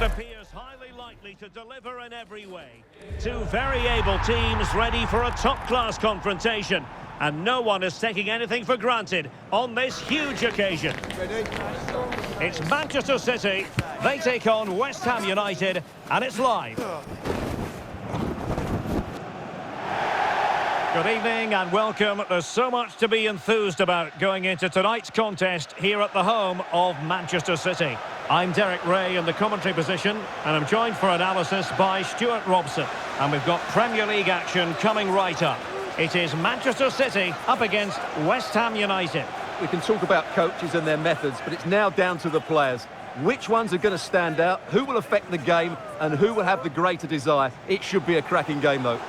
appears highly likely to deliver in every way. Two very able teams ready for a top-class confrontation. And no one is taking anything for granted on this huge occasion. Ready? It's Manchester City. They take on West Ham United, and it's live. Good evening and welcome. There's so much to be enthused about going into tonight's contest here at the home of Manchester City. I'm Derek Ray in the commentary position, and I'm joined for analysis by Stuart Robson. And we've got Premier League action coming right up. It is Manchester City up against West Ham United. We can talk about coaches and their methods, but it's now down to the players. Which ones are going to stand out, who will affect the game, and who will have the greater desire? It should be a cracking game, though.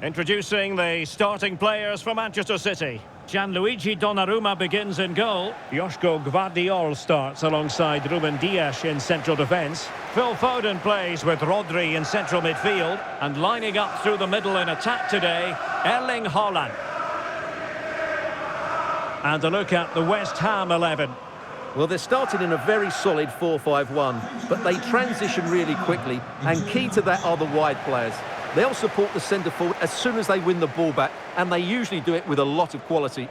Introducing the starting players for Manchester City. Gianluigi Donnarumma begins in goal. Joško Gvardiol starts alongside Ruben Dias in central defence. Phil Foden plays with Rodri in central midfield. And lining up through the middle in attack today, Erling Haaland. And a look at the West Ham 11. Well, they're starting in a very solid 4-5-1, but they transition really quickly, and key to that are the wide players. They'll support the centre forward as soon as they win the ball back, and they usually do it with a lot of quality.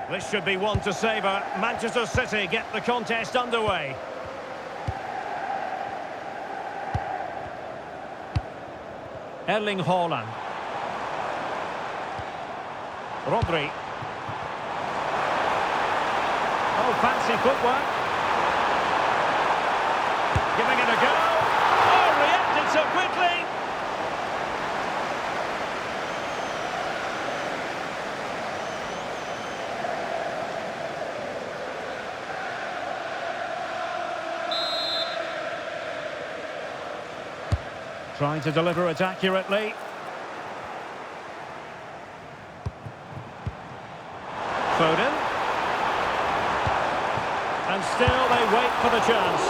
This should be one to savour. Manchester City get the contest underway. Erling Haaland. Rodri. Oh, fancy footwork. Giving it a go. Oh, reacted so quickly. Trying to deliver it accurately. Foden. And still they wait for the chance.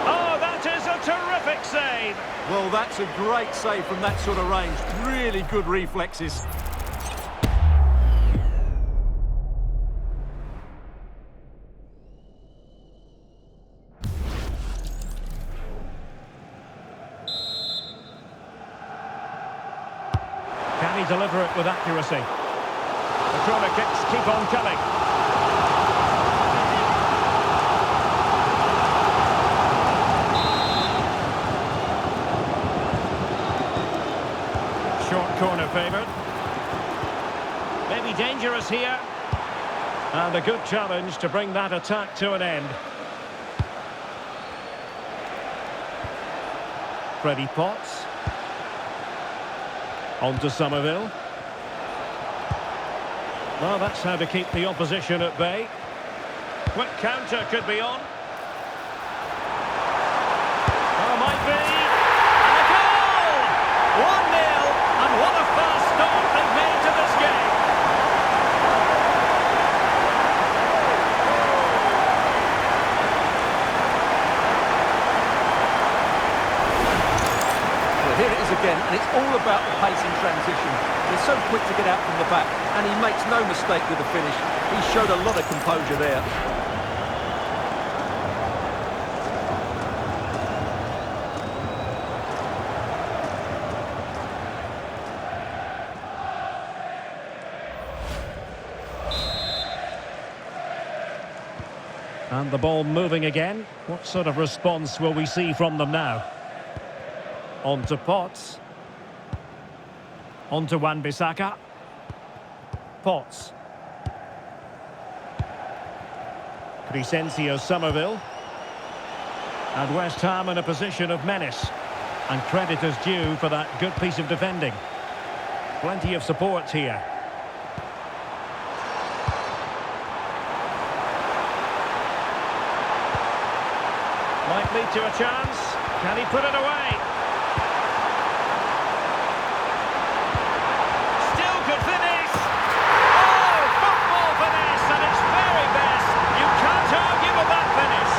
Oh, that is a terrific save. Well, that's a great save from that sort of range. Really good reflexes. Can he deliver it with accuracy? The corner kicks keep on coming. Short corner favoured. Maybe dangerous here. And a good challenge to bring that attack to an end. Freddie Potts. On to Somerville. Well, that's how to keep the opposition at bay. Quick counter could be on. Oh, might be. And a goal! 1-0, and what a fast start they've made to this game. Well, here it is again, and it's all about the pace in transition. They're so quick to get out from the back, and he makes no mistake with the finish. He showed a lot of composure there. And the ball moving again. What sort of response will we see from them now? On to Potts. On to Wan-Bissaka. Potts. Crescencio Somerville. And West Ham in a position of menace. And credit is due for that good piece of defending. Plenty of support here. Might lead to a chance. Can he put it away? Still could finish. Oh, football finesse at its very best. You can't argue with that finish.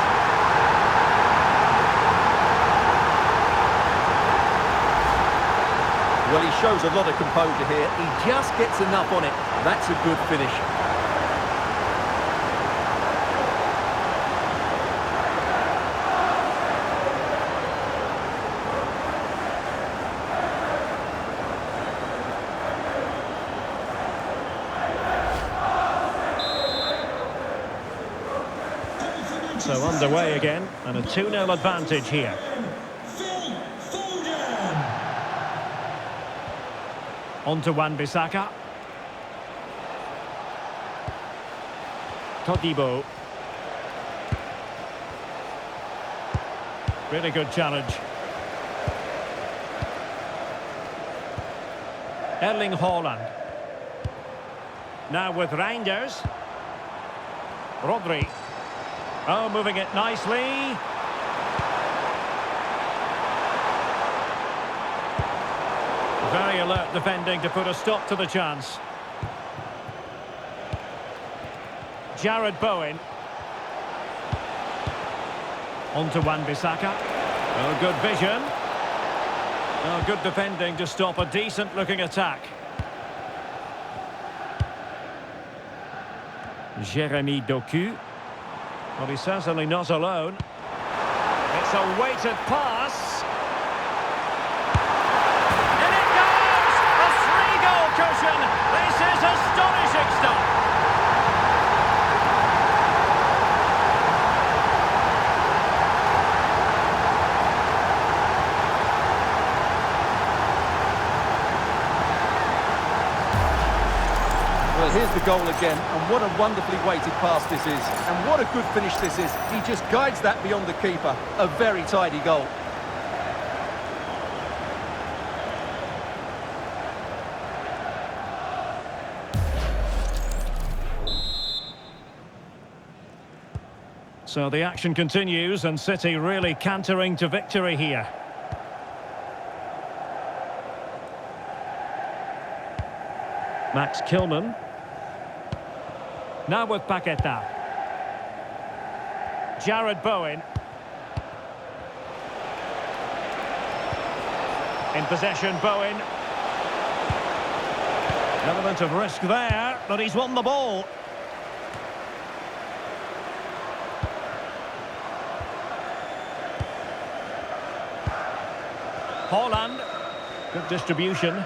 Well, he shows a lot of composure here. He just gets enough on it. That's a good finish. So underway again, and a 2-0 advantage here. On to Wan-Bissaka. Todibo. Really good challenge. Erling Haaland. Now with Reinders. Rodri. Oh, moving it nicely. Very alert defending to put a stop to the chance. Jared Bowen. On to Wan-Bissaka. Oh, good vision. Oh, good defending to stop a decent-looking attack. Jeremy Doku. Well, he's certainly not alone. It's a weighted pass. In it goes! A 3-goal cushion. This is astonishing stuff. Well, here's the goal again, and what a wonderfully weighted pass this is. And what a good finish this is. He just guides that beyond the keeper. A very tidy goal. So the action continues, and City really cantering to victory here. Max Kilman. Now with Paqueta. Jared Bowen. In possession, Bowen. Element of risk there, but he's won the ball. Haaland. Good distribution.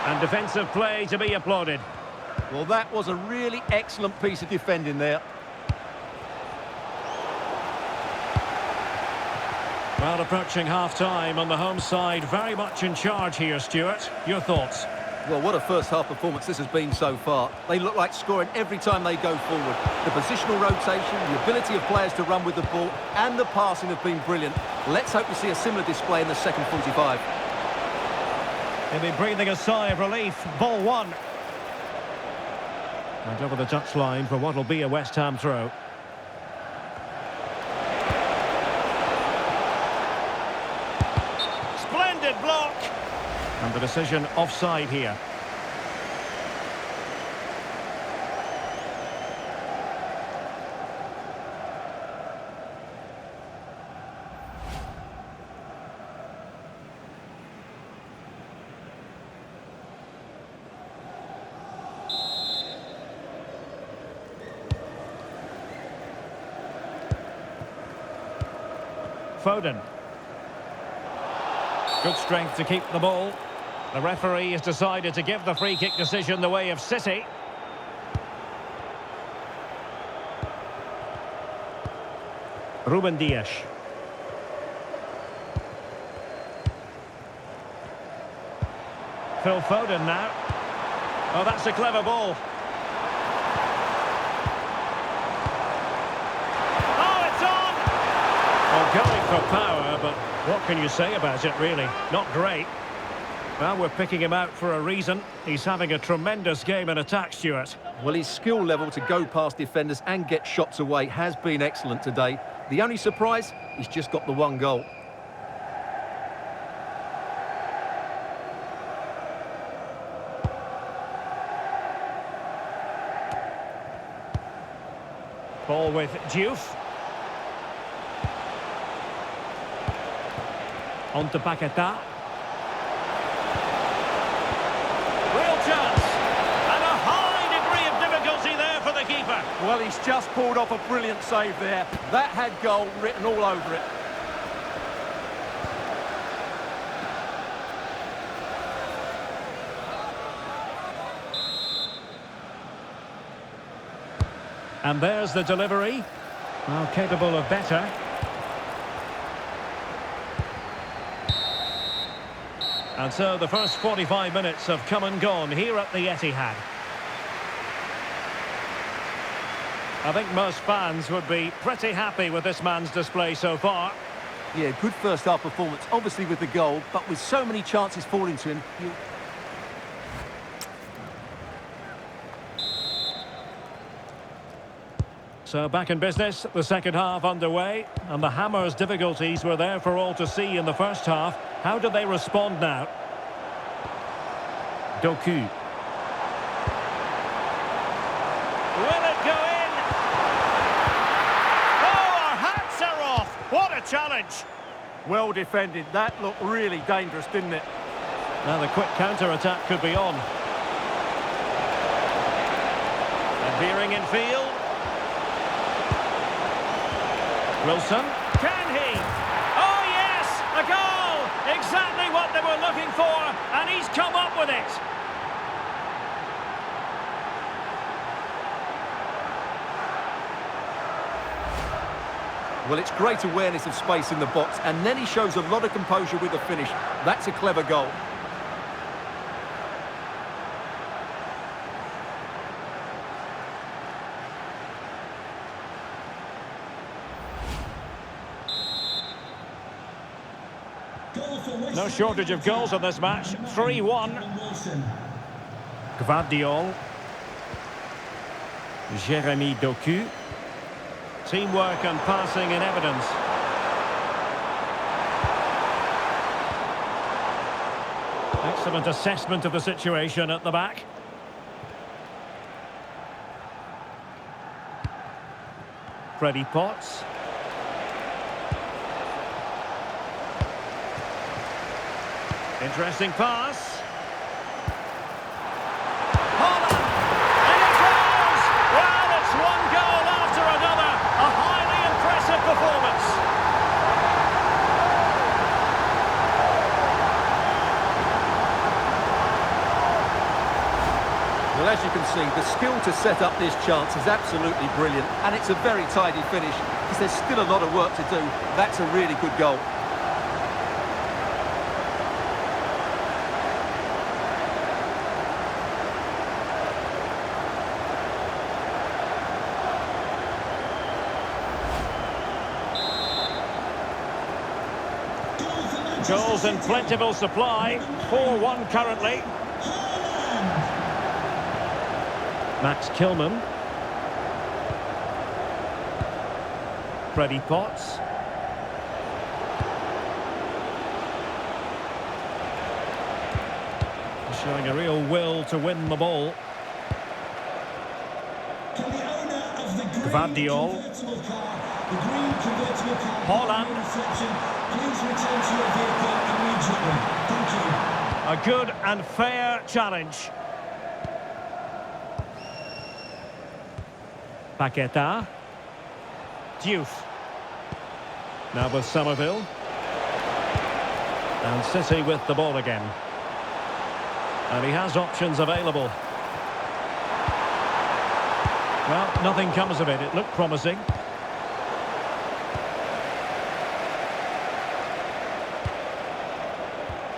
And defensive play to be applauded. Well, that was a really excellent piece of defending there. Well, approaching half-time on the home side, very much in charge here, Stuart. Your thoughts? Well, what a first-half performance this has been so far. They look like scoring every time they go forward. The positional rotation, the ability of players to run with the ball, and the passing have been brilliant. Let's hope we see a similar display in the second 45. He'll be breathing a sigh of relief. Ball one. And over the touchline for what will be a West Ham throw. Splendid block. And the decision offside here. Foden. Good strength to keep the ball. The referee has decided to give the free kick decision the way of City. Ruben Dias. Phil Foden now. Oh, that's a clever ball. for power, but what can you say about it, really? Not great. Well, we're picking him out for a reason. He's having a tremendous game in attack, Stuart. Well, his skill level to go past defenders and get shots away has been excellent today. The only surprise, he's just got the one goal. Ball with Diouf. On to Paquetá. Real chance. And a high degree of difficulty there for the keeper. Well, he's just pulled off a brilliant save there. That had goal written all over it. And there's the delivery. Well, capable of better. And so the first 45 minutes have come and gone here at the Etihad. I think most fans would be pretty happy with this man's display so far. Yeah, good first half performance, obviously with the goal, but with so many chances falling to him, So back in business, the second half underway, and the Hammers' difficulties were there for all to see in the first half. How do they respond now? Doku. Will it go in? Oh, our hats are off! What a challenge! well defended. That looked really dangerous, didn't it? Now the quick counter-attack could be on. And veering in field. Wilson, can he? Oh yes, a goal! Exactly what they were looking for, and he's come up with it. Well, it's great awareness of space in the box, and then he shows a lot of composure with the finish. That's a clever goal. No shortage of goals in this match. 3-1. Gvardiol. Jeremy Doku. Teamwork and passing in evidence. Excellent assessment of the situation at the back. Freddie Potts. Interesting pass. Holland! And it goes! Well, it's one goal after another. A highly impressive performance. Well, as you can see, the skill to set up this chance is absolutely brilliant, and it's a very tidy finish because there's still a lot of work to do. That's a really good goal. Goals in plentiful supply. 4-1 currently. Max Kilman. Freddie Potts. Showing a real will to win the ball. Gvardiol. Holland. A good and fair challenge. Paquetá. Diouf. Now with Somerville. And City with the ball again. And he has options available. Well, nothing comes of it. It looked promising.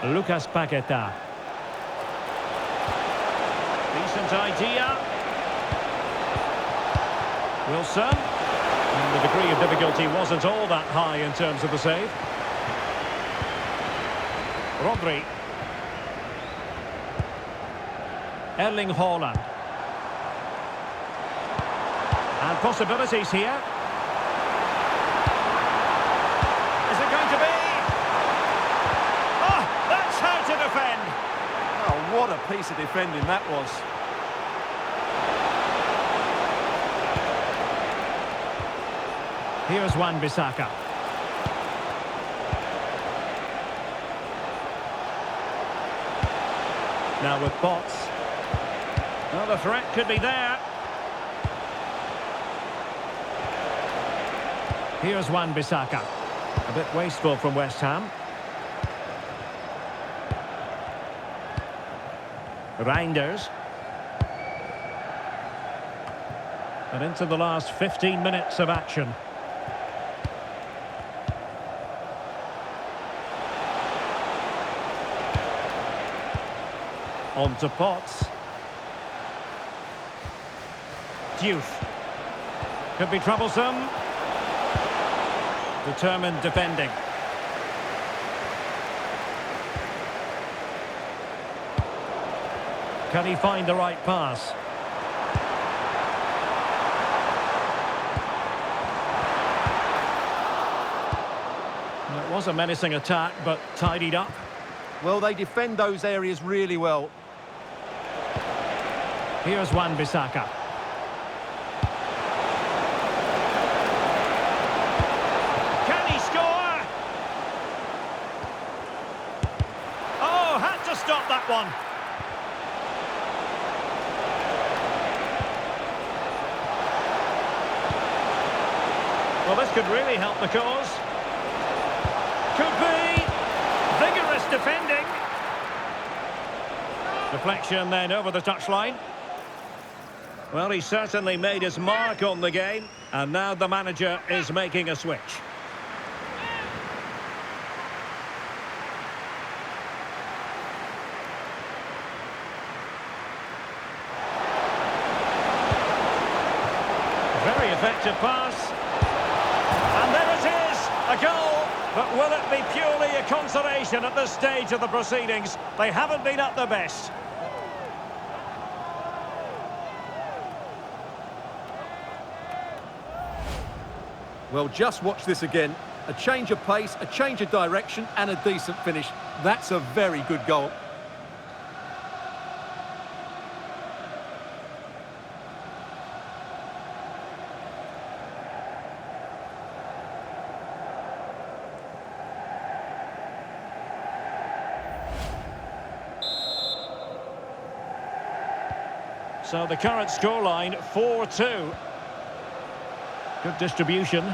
Lucas Paquetá. Decent idea. Wilson. And the degree of difficulty wasn't all that high in terms of the save. Rodri. Erling Haaland. And possibilities here. Is it going to be? Oh, that's how to defend. Oh, what a piece of defending that was. Here's Wan-Bissaka. Now with Potts. Well, the threat could be there. Here's Wan-Bissaka. A bit wasteful from West Ham. Reinders. And into the last 15 minutes of action. On to Potts. Diouf. Could be troublesome. Determined defending. Can he find the right pass? It was a menacing attack, but tidied up. Well, they defend those areas really well. Here's Wan-Bissaka. Can he score? Oh, had to stop that one. Well, this could really help the cause. Could be. Vigorous defending. Deflection then over the touchline. Well, he certainly made his mark on the game, and now the manager is making a switch. Very effective pass. And there it is, a goal. But will it be purely a consolation at this stage of the proceedings? They haven't been at their best. Well, just watch this again. A change of pace, a change of direction, and a decent finish. That's a very good goal. So the current scoreline, 4-2. Good distribution.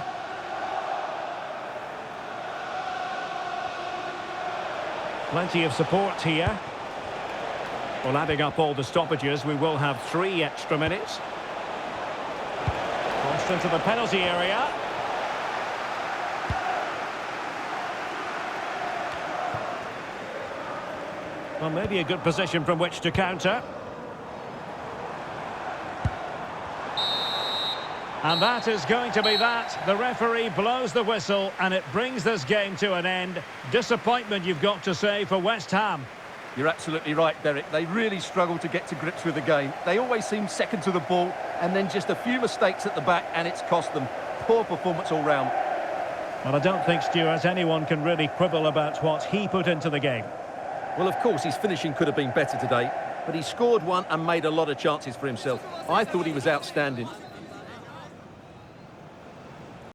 Plenty of support here. Well, adding up all the stoppages, we will have 3 extra minutes. Crossed into the penalty area. Well, maybe a good position from which to counter. And that is going to be that. The referee blows the whistle and it brings this game to an end. Disappointment, you've got to say, for West Ham. You're absolutely right, Derek. They really struggle to get to grips with the game. They always seem second to the ball, and then just a few mistakes at the back, and it's cost them. Poor performance all round. Well, I don't think, Stuart, anyone can really quibble about what he put into the game. Well, of course, his finishing could have been better today, but he scored one and made a lot of chances for himself. I thought he was outstanding.